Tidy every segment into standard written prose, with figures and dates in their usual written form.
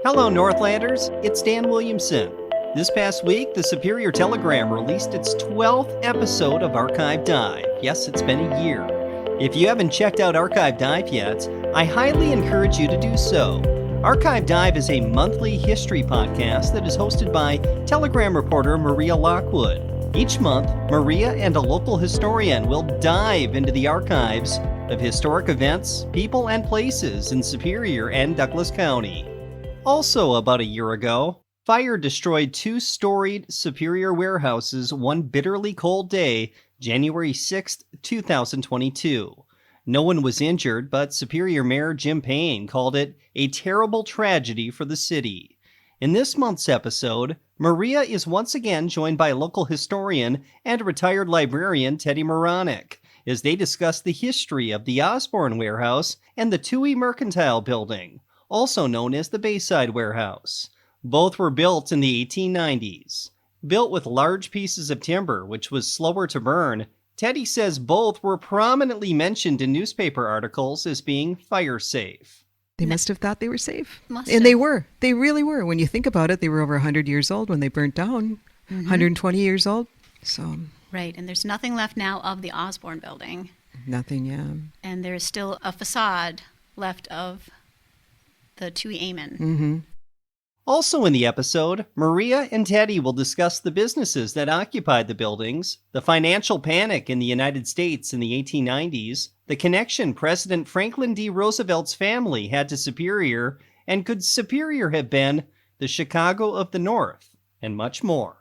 Hello, Northlanders. It's Dan Williamson. This past week, the Superior Telegram released its 12th episode of Archive Dive. Yes, it's been a year. If you haven't checked out Archive Dive yet, I highly encourage you to do so. Archive Dive is a monthly history podcast that is hosted by Telegram reporter Maria Lockwood. Each month, Maria and a local historian will dive into the archives of historic events, people, and places in Superior and Douglas County. Also, about a year ago, fire destroyed two storied Superior warehouses one bitterly cold day, January 6, 2022. No one was injured, but Superior Mayor Jim Paine called it a terrible tragedy for the city. In this month's episode, Maria is once again joined by local historian and retired librarian Teddie Meronek as they discuss the history of the Osborne Warehouse and the Twohy Mercantile Building, also known as the Bayside Warehouse. Both were built in the 1890s. Built with large pieces of timber, which was slower to burn, Teddie says both were prominently mentioned in newspaper articles as being fire-safe. They must have thought they were safe. And they were. They really were. When you think about it, they were over 100 years old when they burnt down. 120 years old. So Right, and there's nothing left now of the Osborne building. nothing, yeah. And there's still a facade left of the Twohy Amen. Mm-hmm. Also in the episode, Maria and Teddie will discuss the businesses that occupied the buildings, the financial panic in the United States in the 1890s, the connection President Franklin D. Roosevelt's family had to Superior, and could Superior have been the Chicago of the North, and much more.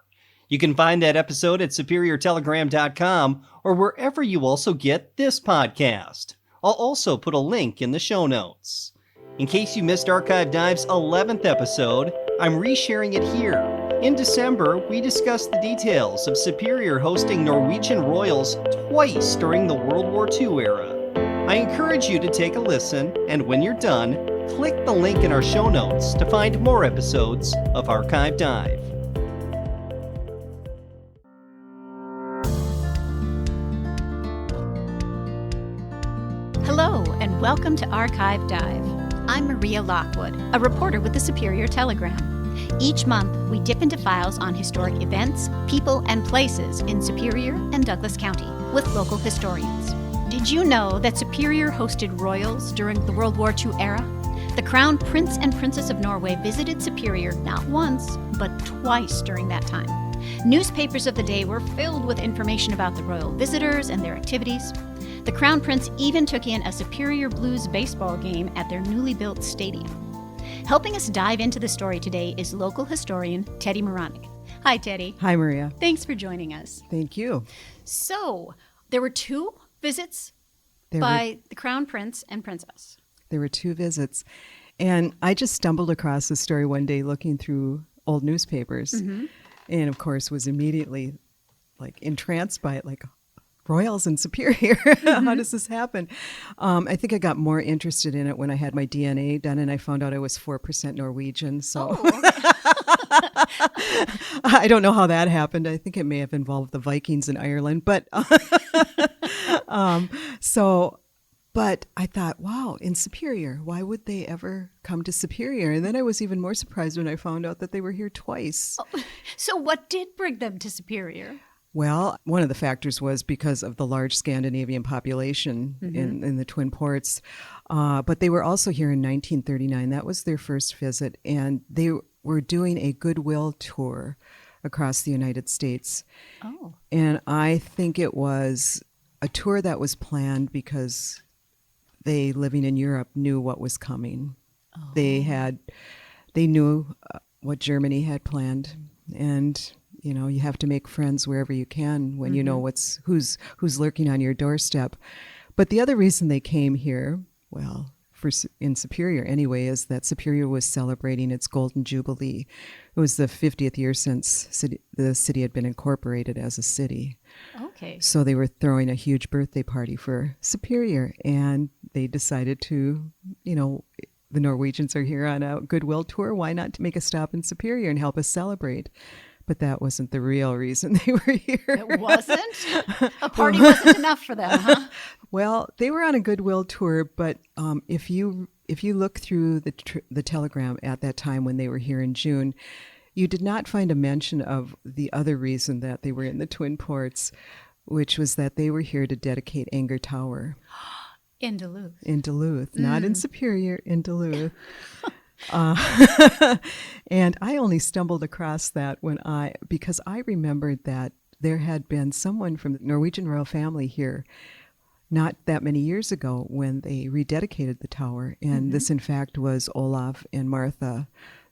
You can find that episode at superiortelegram.com or wherever you also get this podcast. I'll also put a link in the show notes. In case you missed Archive Dive's 11th episode, I'm resharing it here. In December, we discussed the details of Superior hosting Norwegian Royals twice during the World War II era. I encourage you to take a listen, and when you're done, click the link in our show notes to find more episodes of Archive Dive. Hello, and welcome to Archive Dive. I'm Maria Lockwood, a reporter with the Superior Telegram. Each month, we dip into files on historic events, people, and places in Superior and Douglas County with local historians. Did you know that Superior hosted royals during the World War II era? The Crown Prince and Princess of Norway visited Superior not once, but twice during that time. Newspapers of the day were filled with information about the royal visitors and their activities. The Crown Prince even took in a Superior Blues baseball game at their newly built stadium. Helping us dive into the story today is local historian Teddie Meronek. Hi, Teddie. Hi, Maria. Thanks for joining us. Thank you. So, there were two visits by the Crown Prince and Princess. There were two visits. And I just stumbled across this story one day looking through old newspapers. And, of course, was immediately, entranced by it, Royals and Superior. How does this happen? I think I got more interested in it when I had my DNA done and I found out I was 4% Norwegian. So I don't know how that happened. I think it may have involved the Vikings in Ireland. But but I thought, wow, in Superior, why would they ever come to Superior? And then I was even more surprised when I found out that they were here twice. So what did bring them to Superior? Well, one of the factors was because of the large Scandinavian population in the Twin Ports. But they were also here in 1939. That was their first visit. And they were doing a goodwill tour across the United States. Oh. And I think it was a tour that was planned because they, living in Europe, knew what was coming. Oh. They knew what Germany had planned. And you know, you have to make friends wherever you can when you know who's lurking on your doorstep. But the other reason they came here, well, in Superior anyway, is that Superior was celebrating its Golden Jubilee. It was the 50th year since the city had been incorporated as a city. Okay. So they were throwing a huge birthday party for Superior, and they decided to, the Norwegians are here on a goodwill tour. Why not to make a stop in Superior and help us celebrate? But that wasn't the real reason they were here. It wasn't? A party wasn't enough for them, huh? Well, they were on a goodwill tour, but if you look through the telegram at that time when they were here in June, you did not find a mention of the other reason that they were in the Twin Ports, which was that they were here to dedicate Anger Tower. In Duluth. In Duluth, not in Superior, in Duluth. And I only stumbled across that because I remembered that there had been someone from the Norwegian royal family here not that many years ago when they rededicated the tower. And this, in fact, was Olaf and Martha,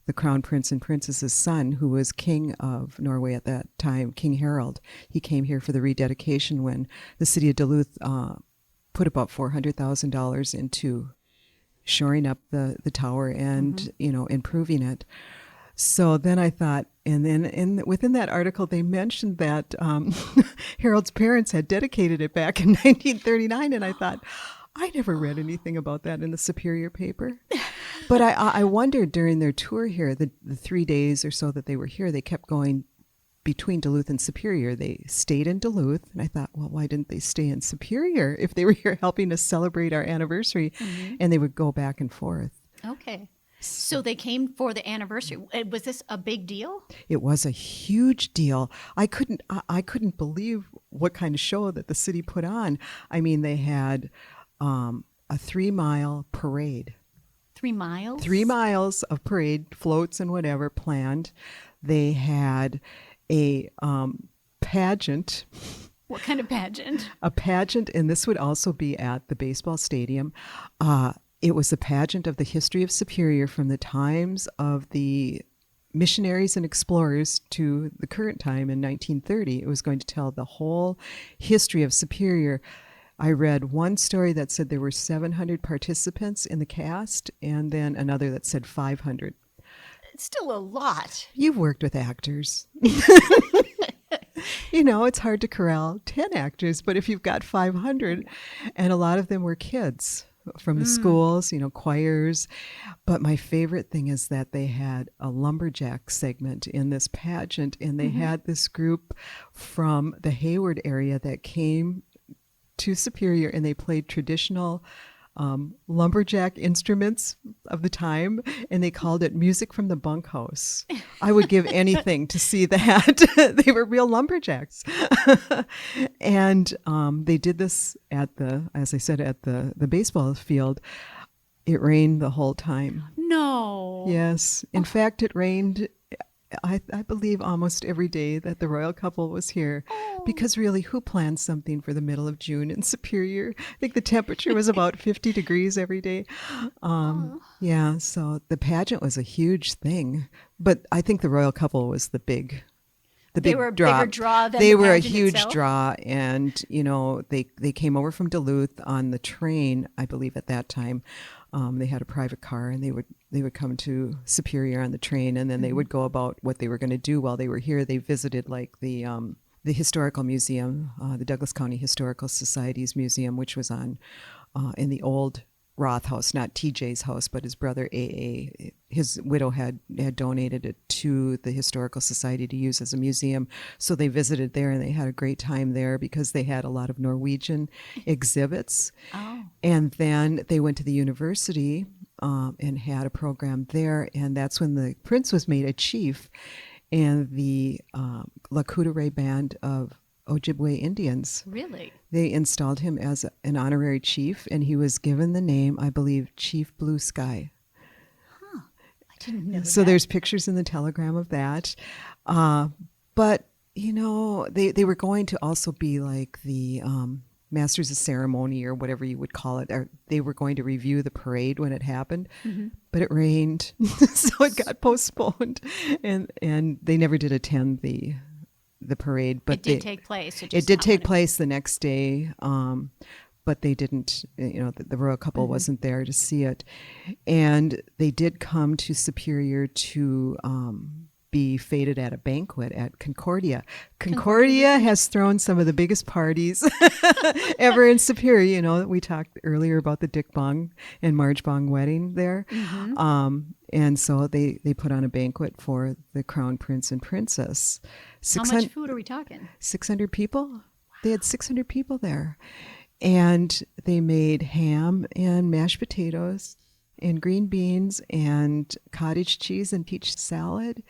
the crown prince and princess's son, who was king of Norway at that time, King Harald. He came here for the rededication when the city of Duluth put about $400,000 into shoring up the tower and, improving it. So then I thought, and then within that article, they mentioned that Harold's parents had dedicated it back in 1939. And I thought, I never read anything about that in the Superior paper. But I wondered during their tour here, the 3 days or so that they were here, they kept going between Duluth and Superior. They stayed in Duluth, and I thought, well, why didn't they stay in Superior if they were here helping us celebrate our anniversary? And they would go back and forth. Okay. So they came for the anniversary. Was this a big deal? It was a huge deal. I couldn't believe what kind of show that the city put on. I mean, they had a 3-mile parade. 3 miles? 3 miles of parade, floats and whatever planned. They had a pageant. What kind of pageant? A pageant, and this would also be at the baseball stadium. It was a pageant of the history of Superior from the times of the missionaries and explorers to the current time in 1930. It was going to tell the whole history of Superior. I read one story that said there were 700 participants in the cast, and then another that said 500. It's still a lot. You've worked with actors. It's hard to corral 10 actors, but if you've got 500, and a lot of them were kids from the schools, choirs. But my favorite thing is that they had a lumberjack segment in this pageant, and they had this group from the Hayward area that came to Superior, and they played traditional lumberjack instruments of the time, and they called it music from the bunkhouse. I would give anything to see that. They were real lumberjacks. And they did this as I said, at the baseball field. It rained the whole time. No. Yes. In fact, it rained, I believe, almost every day that the royal couple was here. Because really, who plans something for the middle of June in Superior? I think the temperature was about 50 degrees every day. Yeah, so the pageant was a huge thing. But I think the royal couple was the big They were a draw. bigger draw than They the were a pageant huge itself? draw, and they came over from Duluth on the train. I believe at that time, they had a private car, and they would come to Superior on the train, and then they would go about what they were going to do while they were here. They visited like the historical museum, the Douglas County Historical Society's museum, which was on in the old Roth house, not TJ's house, but his brother AA. His widow had donated it to the Historical Society to use as a museum. So they visited there, and they had a great time there because they had a lot of Norwegian exhibits. Oh. And then they went to the university and had a program there, and that's when the prince was made a chief. And the Lakota Band of Ojibwe Indians. Really? They installed him as an honorary chief, and he was given the name, I believe, Chief Blue Sky. Huh. I didn't know So that. there's pictures in the telegram of that. But, they were going to also be like the masters of ceremony or whatever you would call it. Or they were going to review the parade when it happened, but it rained, so it got postponed, and they never did attend the parade. But it did take place. It did take place the next day, but they didn't. The royal couple wasn't there to see it, and they did come to Superior to be feted at a banquet at Concordia. Concordia has thrown some of the biggest parties ever in Superior. You know, we talked earlier about the Dick Bong and Marge Bong wedding there. And so they put on a banquet for the Crown Prince and Princess. How much food are we talking? 600 people. They had 600 people there. And they made ham and mashed potatoes and green beans and cottage cheese and peach salad.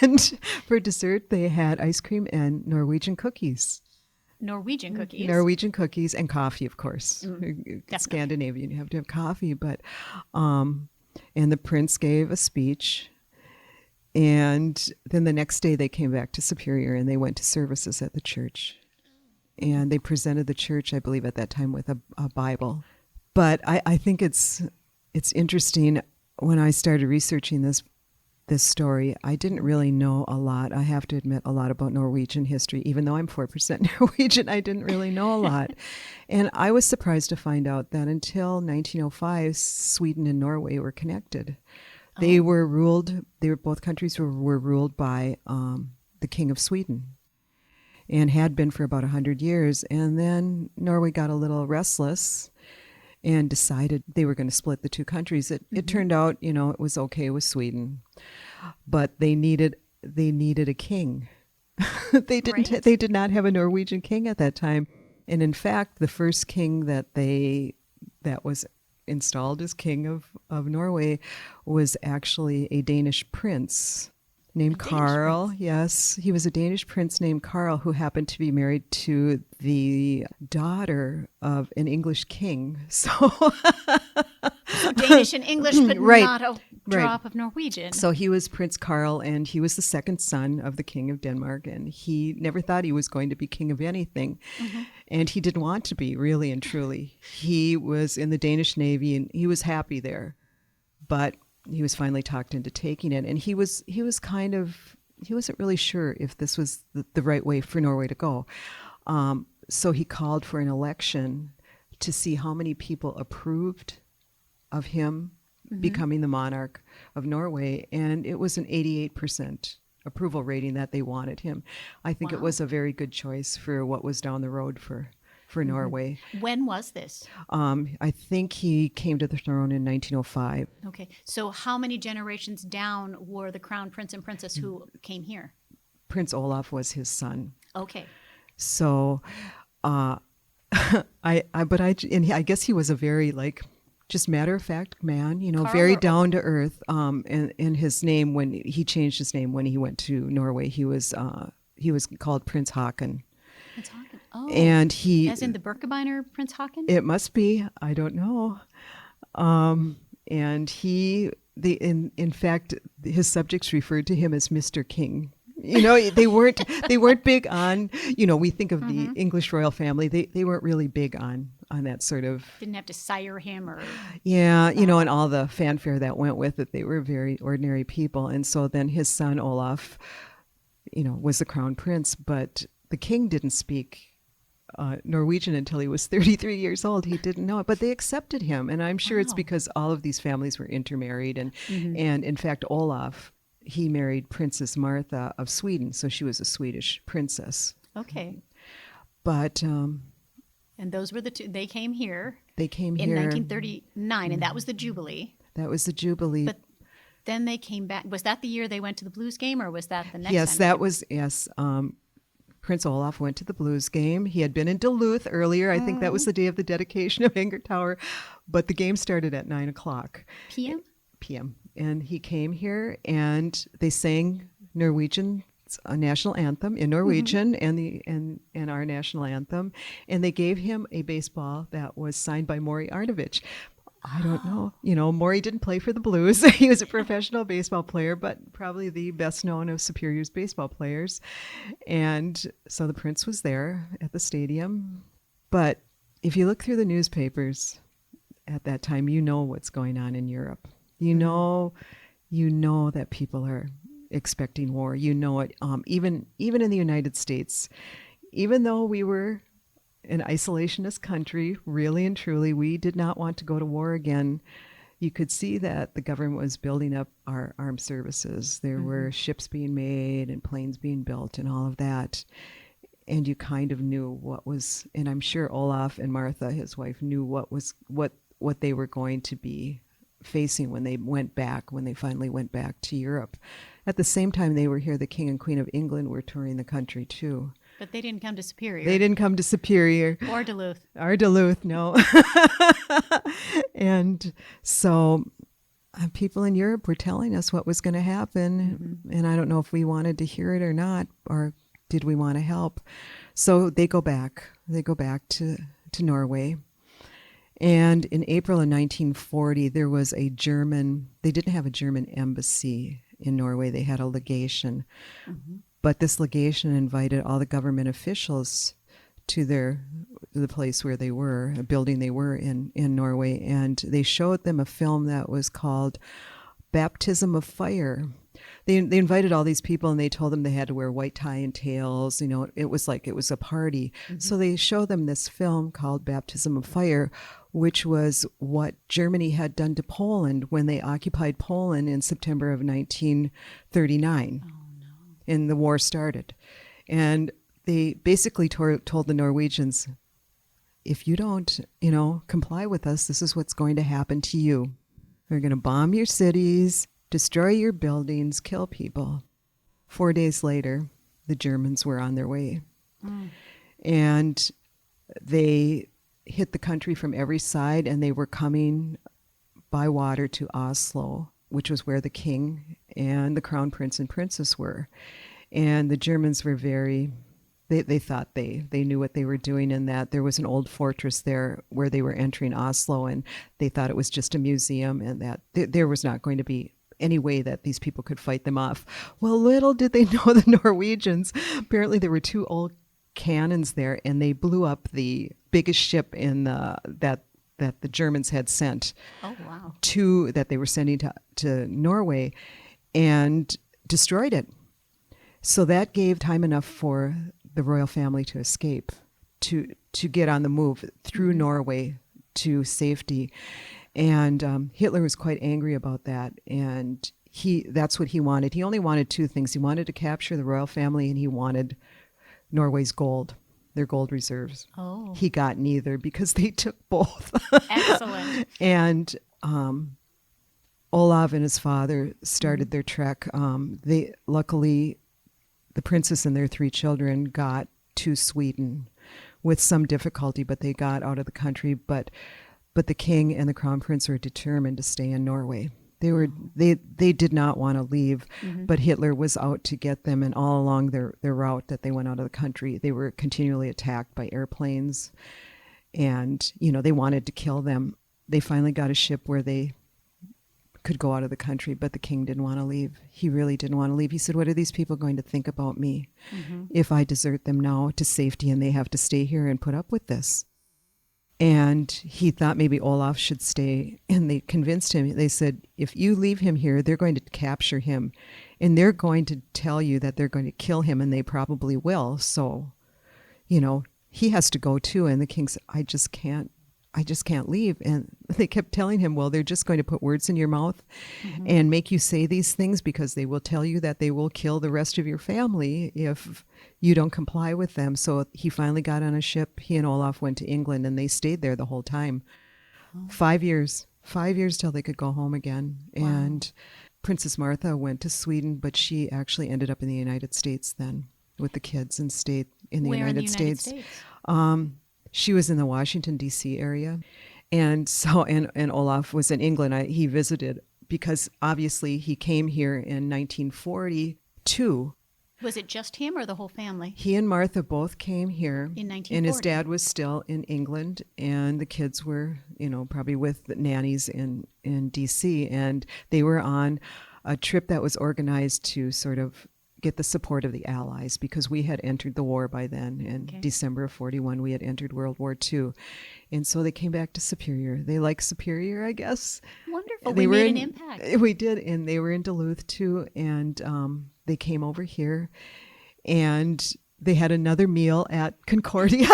And for dessert, they had ice cream and Norwegian cookies. Norwegian cookies? Norwegian cookies and coffee, of course. Scandinavian, you have to have coffee. But, and the prince gave a speech. And then the next day they came back to Superior and they went to services at the church. And they presented the church, I believe, at that time with a Bible. But I think it's interesting. When I started researching this story, I didn't really know a lot. I have to admit, a lot about Norwegian history. Even though I'm 4% Norwegian, I didn't really know a lot. And I was surprised to find out that until 1905, Sweden and Norway were connected. They were ruled, both countries were ruled by the King of Sweden, and had been for about 100 years. And then Norway got a little restless and decided they were going to split the two countries. It turned out, you know, it was okay with Sweden, but they needed a king. They did not have a Norwegian king at that time. And in fact, the first king that was installed as king of Norway was actually a Danish prince named Carl. Yes, he was a Danish prince named Carl who happened to be married to the daughter of an English king. So Danish and English, but Right. not a drop of Norwegian. So he was Prince Carl, and he was the second son of the King of Denmark, and he never thought he was going to be king of anything. And he didn't want to be, really and truly. He was in the Danish Navy, and he was happy there. But he was finally talked into taking it, and he wasn't really sure if this was the right way for Norway to go. So he called for an election to see how many people approved of him becoming the monarch of Norway, and it was an 88% approval rating that they wanted him. I think it was a very good choice for what was down the road for Norway. When was this? I think he came to the throne in 1905. Okay, so how many generations down were the crown prince and princess who came here? Prince Olaf was his son. Okay. So, I guess he was a very just matter of fact man, you know, Carl very or down to earth. And his name, when he changed his name when he went to Norway, he was called Prince Haakon. Prince Haakon. Oh, And he, as in the Birkebeiner Prince Haakon? it must be, I don't know. And in fact, his subjects referred to him as Mr. King. You know, they weren't big on, you know, we think of the English royal family. They weren't really big on that sort of. Didn't have to sire him or. Yeah, you know, and all the fanfare that went with it. They were very ordinary people. And so then his son Olaf, you know, was the crown prince, but the king didn't speak Norwegian until he was 33 years old. He didn't know it, but they accepted him. And I'm sure it's because all of these families were intermarried. And in fact, Olaf, he married Princess Martha of Sweden. So she was a Swedish princess. Okay. But And those were the two. They came here. they came in here. 1939, and that was the Jubilee. That was the Jubilee. But then they came back. Was that the year they went to the Blues game, or was that the next Yes, time? that was, yes. Prince Olaf went to the Blues game. He had been in Duluth earlier. I think that was the day of the dedication of Anger Tower. But the game started at 9 o'clock. p.m. And he came here, and they sang Norwegian, a national anthem in Norwegian, and our national anthem. And they gave him a baseball that was signed by Maury Arnovich. I don't know. You know, Maury didn't play for the Blues. He was a professional baseball player, but probably the best known of Superior's baseball players. And so the prince was there at the stadium. But if you look through the newspapers at that time, you know what's going on in Europe. You know that people are expecting war. You know it. Even in the United States, even though we were an isolationist country, really and truly, we did not want to go to war again. you could see that the government was building up our armed services. There were ships being made and planes being built and all of that. And you kind of knew what was, and I'm sure Olaf and Martha, his wife, knew what they were going to be facing when they finally went back to Europe. At the same time they were here, the King and Queen of England were touring the country too. But they didn't come to Superior. They didn't come to Superior. Or Duluth. Or Duluth, no. And so people in Europe were telling us what was going to happen. And I don't know if we wanted to hear it or not, or did we want to help? So they go back. They go back to Norway. And in April of 1940, there was they didn't have a German embassy in Norway. They had a legation. But this legation invited all the government officials to the place where they were, a building they were in Norway. And they showed them a film that was called Baptism of Fire. They invited all these people and they told them they had to wear white tie and tails. You know, it was a party. So they showed them this film called Baptism of Fire, which was what Germany had done to Poland when they occupied Poland in September of 1939. Oh, no. And the war started. And they basically told the Norwegians, if you don't, comply with us, this is what's going to happen to you. We're going to bomb your cities, destroy your buildings, kill people. 4 days later, the Germans were on their way. And they hit the country from every side, and they were coming by water to Oslo, which was where the king and the crown prince and princess were. And the Germans were they thought they knew what they were doing, and that there was an old fortress there where they were entering Oslo, and they thought it was just a museum, and that there was not going to be any way that these people could fight them off. Well, little did they know the Norwegians. Apparently there were 2 old cannons there, and they blew up the biggest ship in that the Germans had sent. Oh, wow. That they were sending to Norway, and destroyed it. So that gave time enough for the royal family to escape, to get on the move through Norway to safety. And Hitler was quite angry about that, and that's what he wanted. He only wanted 2 things. He wanted to capture the royal family, and he wanted Norway's gold, their gold reserves. Oh. He got neither because they took both. Excellent. And Olav and his father started their trek. Luckily, the princess and their 3 children got to Sweden with some difficulty, but they got out of the country. But the king and the crown prince were determined to stay in Norway. They did not want to leave, but Hitler was out to get them, and all along their route that they went out of the country, they were continually attacked by airplanes, and they wanted to kill them. They finally got a ship where they could go out of the country, but the king didn't want to leave. He really didn't want to leave. He said, what are these people going to think about me if I desert them now to safety and they have to stay here and put up with this? And he thought maybe Olaf should stay, and they convinced him. They said, if you leave him here, they're going to capture him, and they're going to tell you that they're going to kill him, and they probably will. So, he has to go too. And the king said, I just can't leave. And they kept telling him, well, they're just going to put words in your mouth and make you say these things, because they will tell you that they will kill the rest of your family if you don't comply with them. So he finally got on a ship. He and Olaf went to England, and they stayed there the whole time. 5 years till they could go home again. Wow. And Princess Martha went to Sweden, but she actually ended up in the United States then with the kids and stayed in the United States. She was in the Washington, D.C. area. And so, and Olaf was in England. He visited because obviously he came here in 1942. Was it just him or the whole family? He and Martha both came here. In 1940. And his dad was still in England, and the kids were, probably with the nannies in D.C. And they were on a trip that was organized to sort of get the support of the Allies, because we had entered the war by then. In December of 41, we had entered World War II. And so they came back to Superior. They like Superior, I guess. Wonderful. We made an impact. We did, and they were in Duluth too. And they came over here, and they had another meal at Concordia.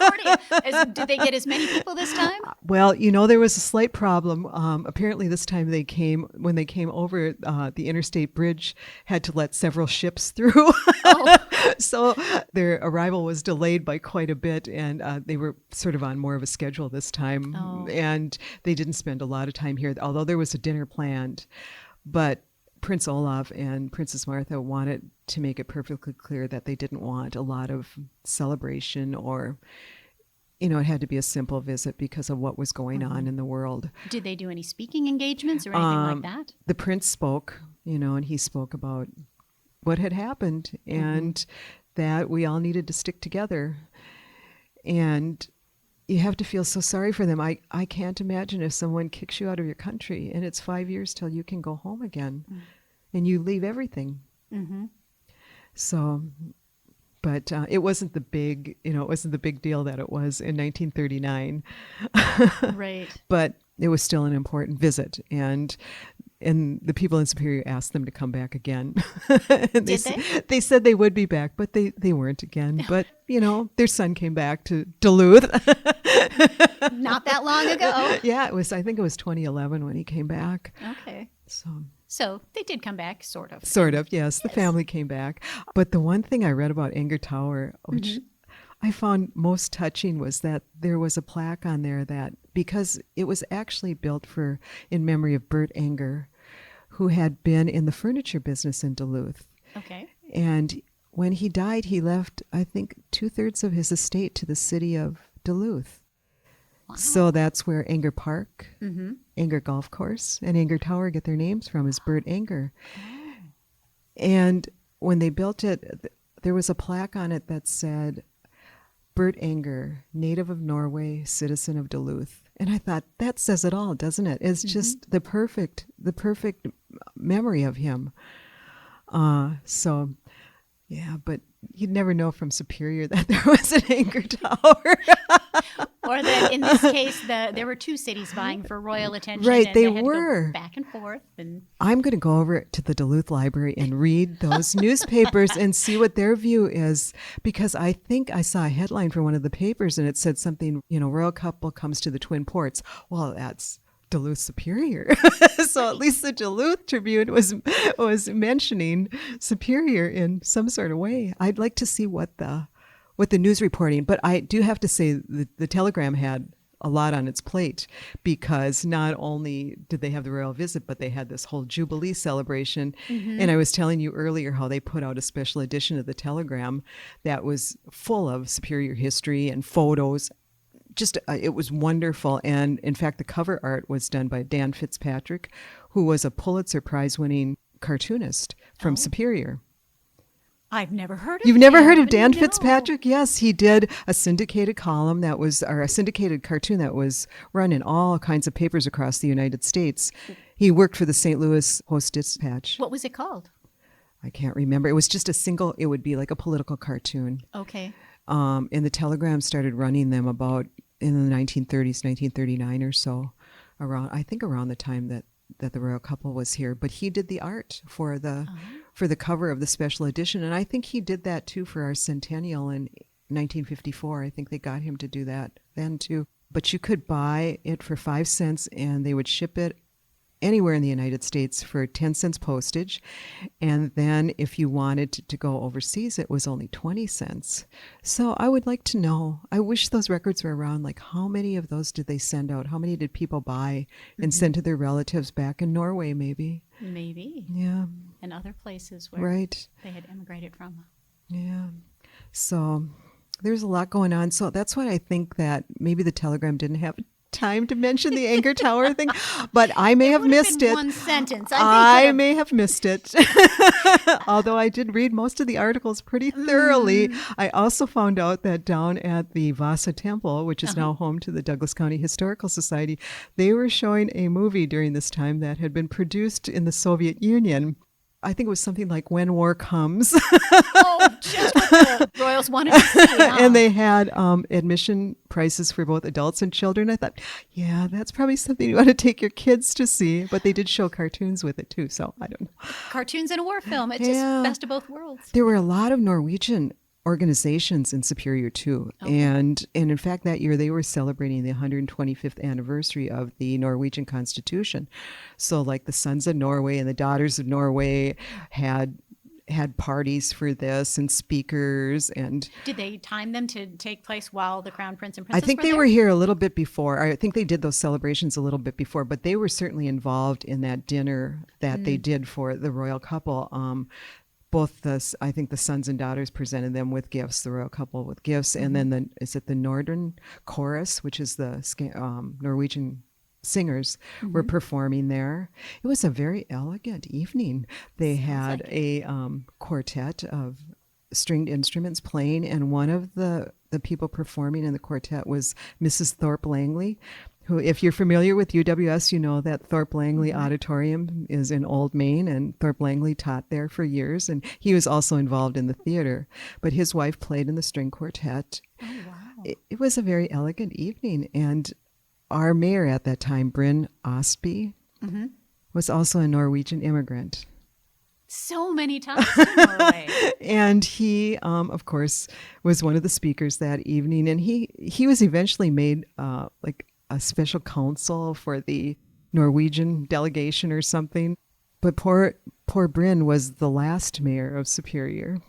accordion. Did they get as many people this time? Well, there was a slight problem. Apparently this time when they came over, the interstate bridge had to let several ships through. Oh. So their arrival was delayed by quite a bit, and they were sort of on more of a schedule this time. Oh. And they didn't spend a lot of time here, although there was a dinner planned. But Prince Olaf and Princess Martha wanted to make it perfectly clear that they didn't want a lot of celebration, or, it had to be a simple visit because of what was going on in the world. Did they do any speaking engagements or anything like that? The prince spoke, and he spoke about what had happened and that we all needed to stick together. And you have to feel so sorry for them. I can't imagine if someone kicks you out of your country and it's 5 years till you can go home again and you leave everything. Mm-hmm. So, but it wasn't the big, it wasn't the big deal that it was in 1939. Right. But it was still an important visit. And the people in Superior asked them to come back again. Did they? They said they would be back, but they weren't again. But, their son came back to Duluth. Not that long ago. Yeah, I think it was 2011 when he came back. Okay. So they did come back, sort of. Sort of, yes. The family came back. But the one thing I read about Anger Tower, which I found most touching, was that there was a plaque on there that, because it was actually built in memory of Bert Anger, who had been in the furniture business in Duluth. Okay. And when he died, he left, I think, 2/3 of his estate to the city of Duluth. Wow. So that's where Anger Park, Anger Golf Course, and Anger Tower get their names from, is Bert Anger. Oh. And when they built it, there was a plaque on it that said, Bert Anger, native of Norway, citizen of Duluth. And I thought, that says it all, doesn't it? It's just the perfect memory of him. Yeah, but you'd never know from Superior that there was an Anger Tower. Or that in this case, there were two cities vying for royal attention. Right, and they had to were. go back and forth. And I'm going to go over to the Duluth Library and read those newspapers and see what their view is, because I think I saw a headline for one of the papers and it said something, royal couple comes to the Twin Ports. Well, that's Duluth Superior. So at least the Duluth Tribune was mentioning Superior in some sort of way. I'd like to see what the news reporting, but I do have to say the Telegram had a lot on its plate, because not only did they have the royal visit, but they had this whole Jubilee celebration. And I was telling you earlier how they put out a special edition of the Telegram that was full of Superior history and photos. Just it was wonderful. And in fact, the cover art was done by Dan Fitzpatrick, who was a Pulitzer Prize winning cartoonist from Superior. I've never heard of You've him. never heard of Dan No. Fitzpatrick? Yes, he did a syndicated column or a syndicated cartoon that was run in all kinds of papers across the United States. He worked for the St. Louis Post-Dispatch. What was it called? I can't remember. It was just it would be like a political cartoon. Okay. And the Telegram started running them about in the 1930s, 1939 or so, around the time that the royal couple was here. But he did the art for the cover of the special edition, and I think he did that too for our centennial in 1954. I think they got him to do that then too. But you could buy it for 5 cents, and they would ship it anywhere in the United States for 10 cents postage. And then if you wanted to go overseas, it was only 20 cents. So I would like to know, I wish those records were around, like how many of those did they send out? How many did people buy and send to their relatives back in Norway, maybe? Maybe. Yeah. And other places where Right. they had immigrated from. Yeah. So there's a lot going on. So that's why I think that maybe the Telegram didn't have time to mention the Anger Tower thing, but I may have missed it. One sentence. I may have missed it. Although I did read most of the articles pretty thoroughly. I also found out that down at the Vasa Temple, which is now home to the Douglas County Historical Society, they were showing a movie during this time that had been produced in the Soviet Union. I think it was something like When War Comes. Just what the Royals wanted to see. Huh? And they had admission prices for both adults and children. I thought, yeah, that's probably something you want to take your kids to see. But they did show cartoons with it too, so I don't know. Cartoons and a war film. It's just best of both worlds. There were a lot of Norwegian organizations in Superior too. Okay. And in fact, that year they were celebrating the 125th anniversary of the Norwegian Constitution. So like the Sons of Norway and the Daughters of Norway had parties for this and speakers. And Did they time them to take place while the Crown Prince and Princess I think were they there? were here a little bit before. I think they did those celebrations a little bit before, but they were certainly involved in that dinner that they did for the royal couple. I think the sons and daughters presented them with gifts, the royal couple with gifts, and then the Northern Chorus, which is the Norwegian singers, were performing there. It was a very elegant evening. They had a quartet of stringed instruments playing, and one of the people performing in the quartet was Mrs. Thorpe Langley, who, if you're familiar with UWS, you know that Thorpe Langley Auditorium is in Old Main, and Thorpe Langley taught there for years, and he was also involved in the theater. But his wife played in the string quartet. Oh, wow. It was a very elegant evening, and our mayor at that time, Bryn Ostby, was also a Norwegian immigrant. So many times to Norway. And he, of course, was one of the speakers that evening, and he was eventually made like a special counsel for the Norwegian delegation or something. But poor Bryn was the last mayor of Superior.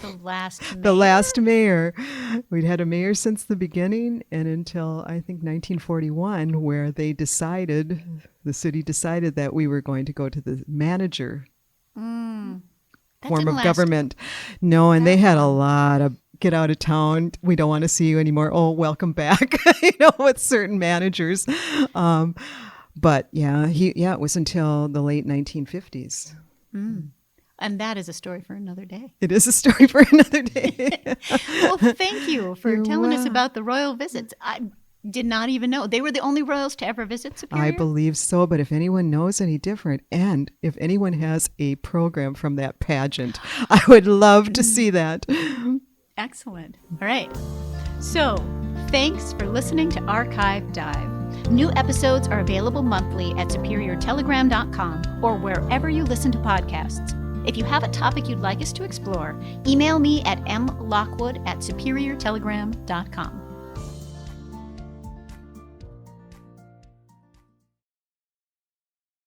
The last mayor? The last mayor. We'd had a mayor since the beginning and until, I think, 1941, where the city decided that we were going to go to the manager That form didn't of last government. No, and they had a lot of get out of town. We don't want to see you anymore. Oh, welcome back. With certain managers. But it was until the late 1950s. And that is a story for another day. It is a story for another day. Well, thank you for You're telling us welcome. about the royal visits. I did not even know. They were the only royals to ever visit Superior? I believe so, but if anyone knows any different, and if anyone has a program from that pageant, I would love to see that. Excellent. All right. So, thanks for listening to Archive Dive. New episodes are available monthly at superiortelegram.com or wherever you listen to podcasts. If you have a topic you'd like us to explore, email me at mlockwood@superiortelegram.com.